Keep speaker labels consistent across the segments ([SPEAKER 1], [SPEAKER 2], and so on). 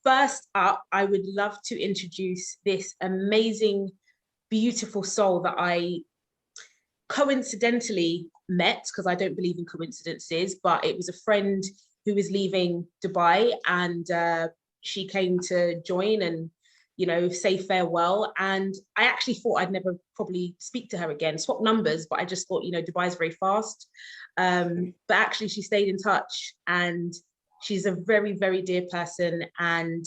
[SPEAKER 1] first up, I would love to introduce this amazing, beautiful soul that I coincidentally met, because I don't believe in coincidences, but it was a friend who was leaving Dubai, and she came to join and, you know, say farewell. And I actually thought I'd never probably speak to her again, swap numbers, but I just thought, you know, Dubai's very fast. But actually she stayed in touch, and she's a very, very dear person, and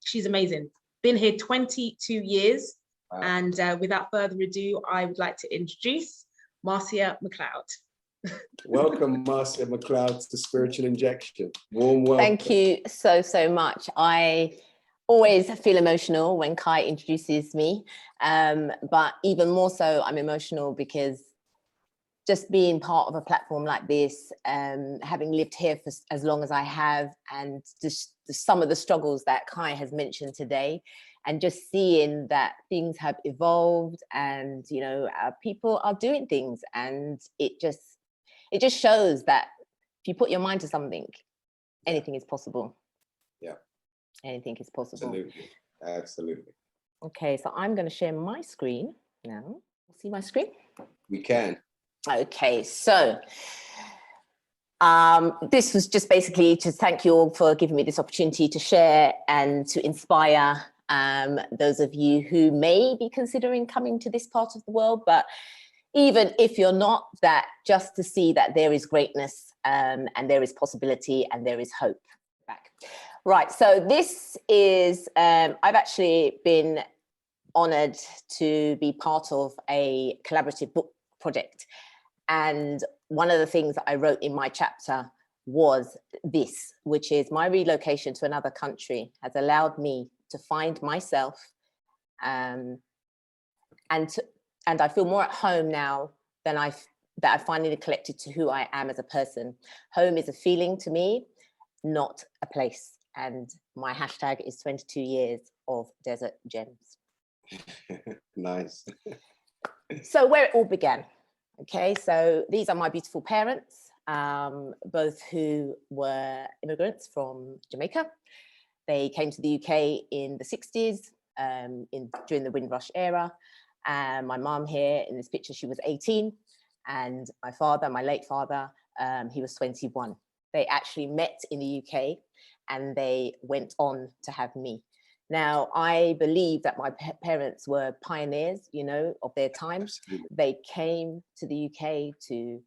[SPEAKER 1] she's amazing. Been here 22 years. Wow. And without further ado, I would like to introduce Marcia Mcleod.
[SPEAKER 2] Welcome, Marcia Mcleod, to Spiritual Injection. Warm welcome.
[SPEAKER 3] Thank you so much. I always feel emotional when Kai introduces me, but even more so, I'm emotional because just being part of a platform like this, having lived here for as long as I have, and just some of the struggles that Kai has mentioned today, and just seeing that things have evolved, and, you know, people are doing things, and it just shows that if you put your mind to something, anything is possible.
[SPEAKER 2] Yeah.
[SPEAKER 3] Anything is possible.
[SPEAKER 2] Absolutely. Absolutely.
[SPEAKER 3] Okay, so I'm going to share my screen now. See my screen?
[SPEAKER 2] We can.
[SPEAKER 3] Okay, so this was just basically to thank you all for giving me this opportunity to share and to inspire those of you who may be considering coming to this part of the world, but even if you're not, that just to see that there is greatness, and there is possibility, and there is hope. Back. Right, so this is, I've actually been honored to be part of a collaborative book project. And one of the things that I wrote in my chapter was this, which is my relocation to another country has allowed me to find myself, and I feel more at home now than that I finally collected to who I am as a person. Home is a feeling to me, not a place. And my hashtag is 22 years of Desert Gems.
[SPEAKER 2] Nice.
[SPEAKER 3] So where it all began. Okay, so these are my beautiful parents, both who were immigrants from Jamaica. They came to the UK in the 60s, during the Windrush era. And my mom here in this picture, she was 18. And my father, my late father, he was 21. They actually met in the UK, and they went on to have me. Now, I believe that my parents were pioneers, you know, of their times. They came to the UK to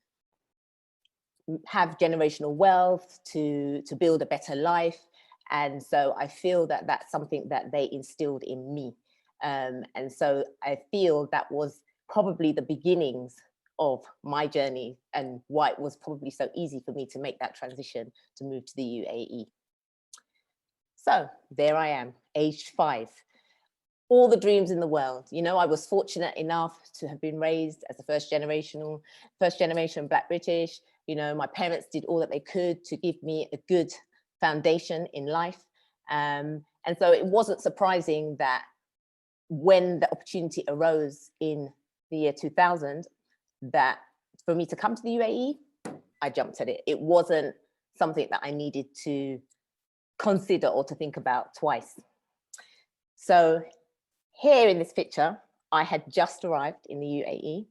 [SPEAKER 3] have generational wealth, to build a better life. And so I feel that that's something that they instilled in me. And so I feel that was probably the beginnings of my journey, and why it was probably so easy for me to make that transition to move to the UAE. So there I am, aged 5. All the dreams in the world. You know, I was fortunate enough to have been raised as a first generation Black British. You know, my parents did all that they could to give me a good foundation in life. And so it wasn't surprising that when the opportunity arose in the year 2000, that for me to come to the UAE, I jumped at it. It wasn't something that I needed to consider or to think about twice. So here in this picture, I had just arrived in the UAE.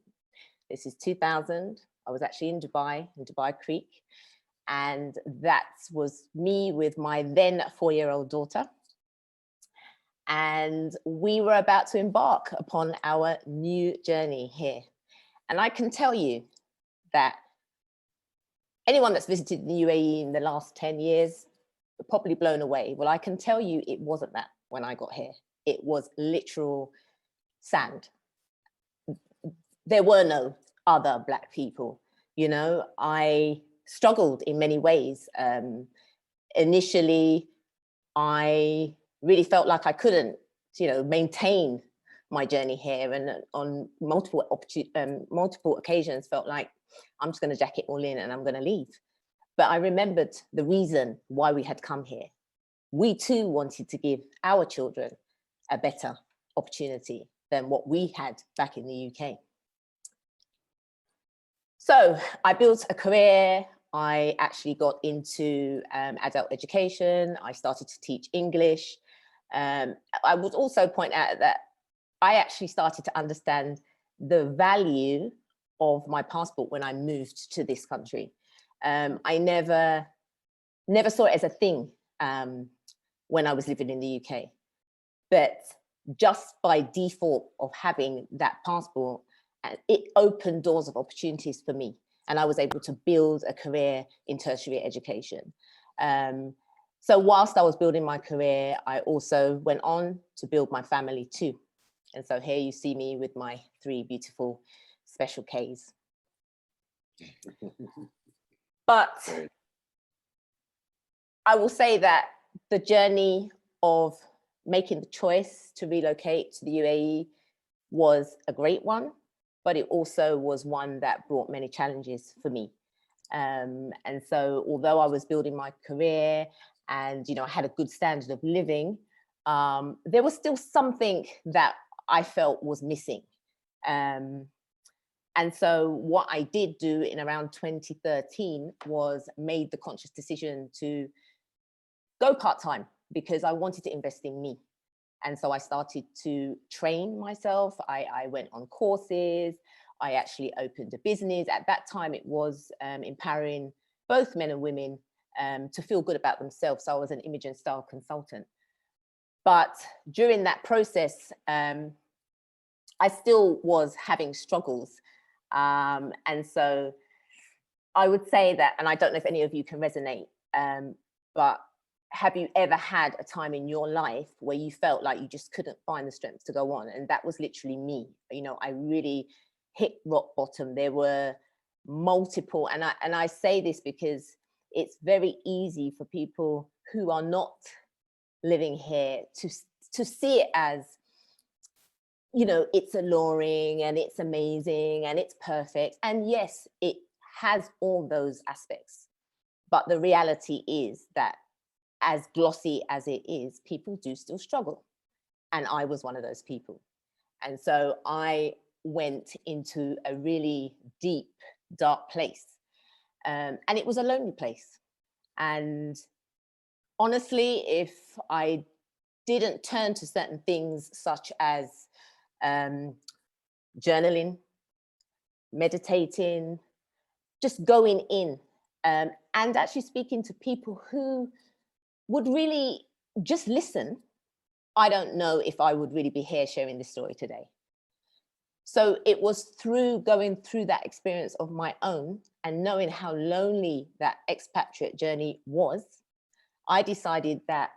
[SPEAKER 3] This is 2000. I was actually in Dubai Creek. And that was me with my then 4-year-old daughter. And we were about to embark upon our new journey here. And I can tell you that anyone that's visited the UAE in the last 10 years, are probably blown away. Well, I can tell you it wasn't that when I got here. It was literal sand. There were no other Black people. You know, I struggled in many ways. Initially, I really felt like I couldn't, you know, maintain my journey here, and on multiple occasions felt like I'm just going to jack it all in and I'm going to leave. But I remembered the reason why we had come here. We too wanted to give our children a better opportunity than what we had back in the UK. So I built a career I actually got into adult education. I started to teach English. I would also point out that I actually started to understand the value of my passport when I moved to this country. I never saw it as a thing when I was living in the UK, but just by default of having that passport, it opened doors of opportunities for me, and I was able to build a career in tertiary education. So whilst I was building my career, I also went on to build my family too. And so here you see me with my 3 beautiful special Ks. But I will say that the journey of making the choice to relocate to the UAE was a great one, but it also was one that brought many challenges for me. And so although I was building my career and, you know, I had a good standard of living, there was still something that I felt was missing. And so what I did do in around 2013 was made the conscious decision to go part-time because I wanted to invest in me. And so I started to train myself. I went on courses. I actually opened a business. At that time, it was empowering both men and women to feel good about themselves. So I was an image and style consultant. But during that process, I still was having struggles. And so I would say that, and I don't know if any of you can resonate, but have you ever had a time in your life where you felt like you just couldn't find the strength to go on? And that was literally me. You know, I really hit rock bottom. There were multiple, and I say this because it's very easy for people who are not living here to see it as, you know, it's alluring and it's amazing and it's perfect. And yes, it has all those aspects. But the reality is that as glossy as it is, people do still struggle. And I was one of those people. And so I went into a really deep, dark place. And it was a lonely place. And honestly, if I didn't turn to certain things such as journaling, meditating, just going in and actually speaking to people who would really just listen, I don't know if I would really be here sharing this story today. So it was through going through that experience of my own and knowing how lonely that expatriate journey was, I decided that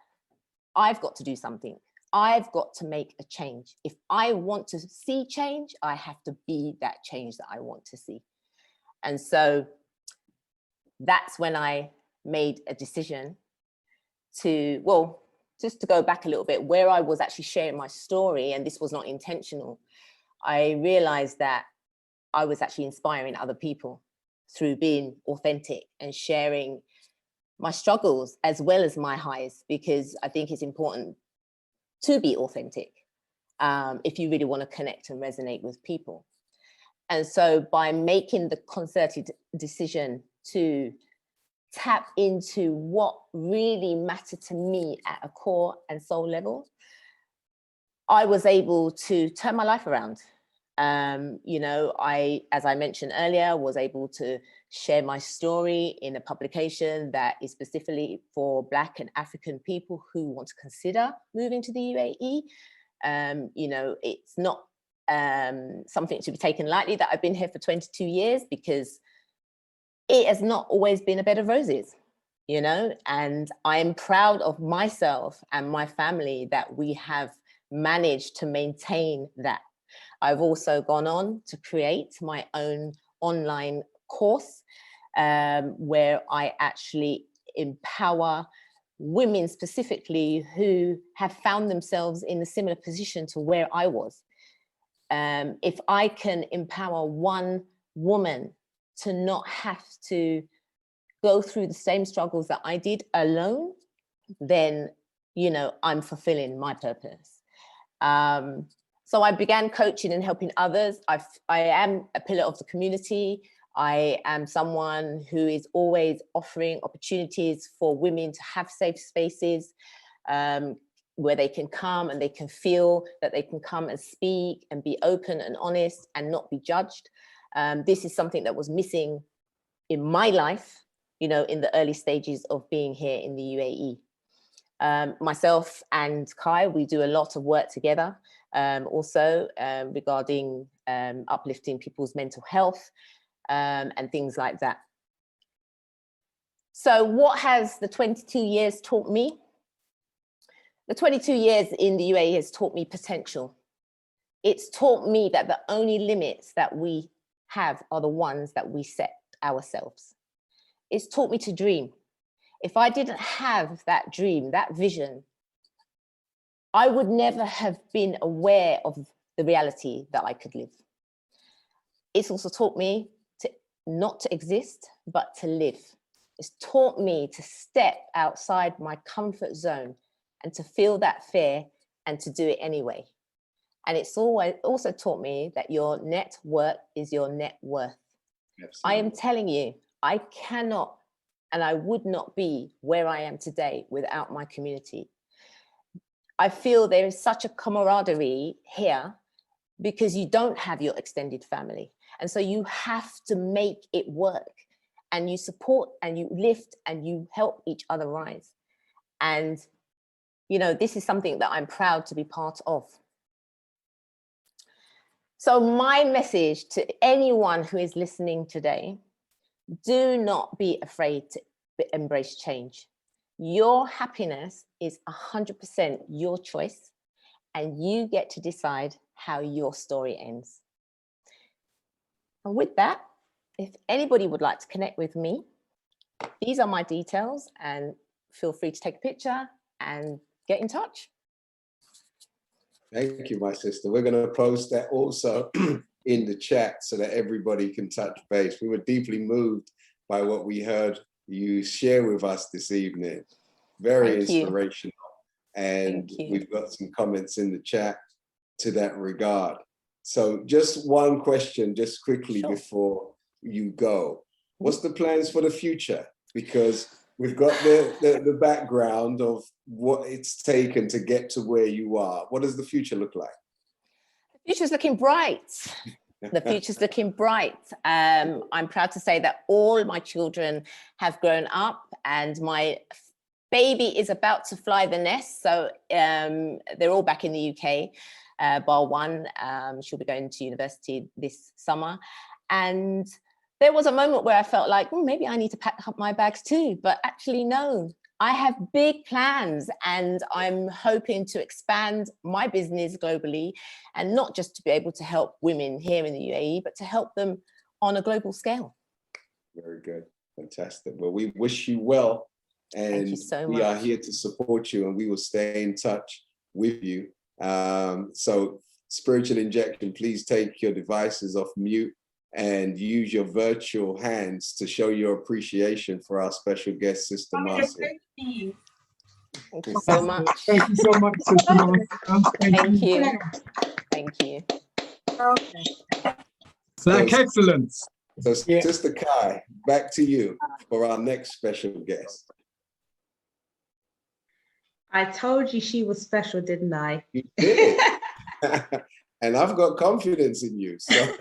[SPEAKER 3] I've got to do something. I've got to make a change. If I want to see change, I have to be that change that I want to see. And so that's when I made a decision to, well, just to go back a little bit, where I was actually sharing my story, and this was not intentional, I realized that I was actually inspiring other people through being authentic and sharing my struggles as well as my highs, because I think it's important to be authentic if you really want to connect and resonate with people. And so by making the concerted decision to tap into what really mattered to me at a core and soul level, I was able to turn my life around. You know, as I mentioned earlier, was able to share my story in a publication that is specifically for Black and African people who want to consider moving to the UAE. You know, it's not something to be taken lightly that I've been here for 22 years, because it has not always been a bed of roses, you know, and I'm proud of myself and my family that we have managed to maintain that. I've also gone on to create my own online course where I actually empower women specifically who have found themselves in a similar position to where I was. If I can empower one woman to not have to go through the same struggles that I did alone, then, you know, I'm fulfilling my purpose. So I began coaching and helping others. I am a pillar of the community. I am someone who is always offering opportunities for women to have safe spaces where they can come and they can feel that they can come and speak and be open and honest and not be judged. This is something that was missing in my life, you know, in the early stages of being here in the UAE. Myself and Kai, we do a lot of work together, also regarding uplifting people's mental health and things like that. So what has the 22 years taught me? The 22 years in the UAE has taught me potential. It's taught me that the only limits that we have are the ones that we set ourselves. It's taught me to dream. If I didn't have that dream, that vision, I would never have been aware of the reality that I could live. It's also taught me to not to exist, but to live. It's taught me to step outside my comfort zone and to feel that fear and to do it anyway. And it's always also taught me that your net worth is your net worth. Absolutely. I am telling you, I cannot and I would not be where I am today without my community. I feel there is such a camaraderie here because you don't have your extended family. And so you have to make it work, and you support and you lift and you help each other rise. And, you know, this is something that I'm proud to be part of. So my message to anyone who is listening today, do not be afraid to embrace change. Your happiness is 100% your choice, and you get to decide how your story ends. And with that, if anybody would like to connect with me, these are my details, and feel free to take a picture and get in touch.
[SPEAKER 2] Thank you, my sister. We're going to post that also in the chat so that everybody can touch base. We were deeply moved by what we heard you share with us this evening. Very inspirational. And we've got some comments in the chat to that regard. So just one question, just quickly before you go. What's the plans for the future? Because we've got the background of what it's taken to get to where you are. What does the future look like?
[SPEAKER 3] The future's looking bright. The future's looking bright. I'm proud to say that all my children have grown up, and my baby is about to fly the nest. So they're all back in the UK, bar one. She'll be going to university this summer. And there was a moment where I felt like, maybe I need to pack up my bags too. But actually, no, I have big plans, and I'm hoping to expand my business globally, and not just to be able to help women here in the UAE, but to help them on a global scale. Very good. Fantastic. Well, we wish you well. And thank you so much. We are here to support you, and we will stay in touch with you. So Spiritual Injection, please take your devices off mute and use your virtual hands to show your appreciation for our special guest, Sister Marcia. Thank you so much.
[SPEAKER 4] Thank you so much, Sister Marcia.
[SPEAKER 3] Thank you. Thank you.
[SPEAKER 4] Okay. Black excellence.
[SPEAKER 2] So Sister Kai, back to you for our next special guest.
[SPEAKER 1] I told you she was special, didn't I?
[SPEAKER 2] You did. And I've got confidence in you. So,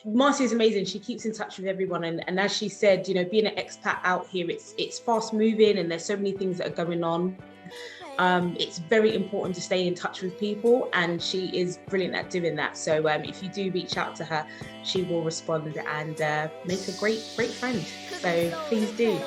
[SPEAKER 1] Marcia is amazing. She keeps in touch with everyone, and as she said, you know, being an expat out here, it's fast moving, and there's so many things that are going on. It's very important to stay in touch with people, and she is brilliant at doing that. So if you do reach out to her, she will respond and make a great friend. So please do.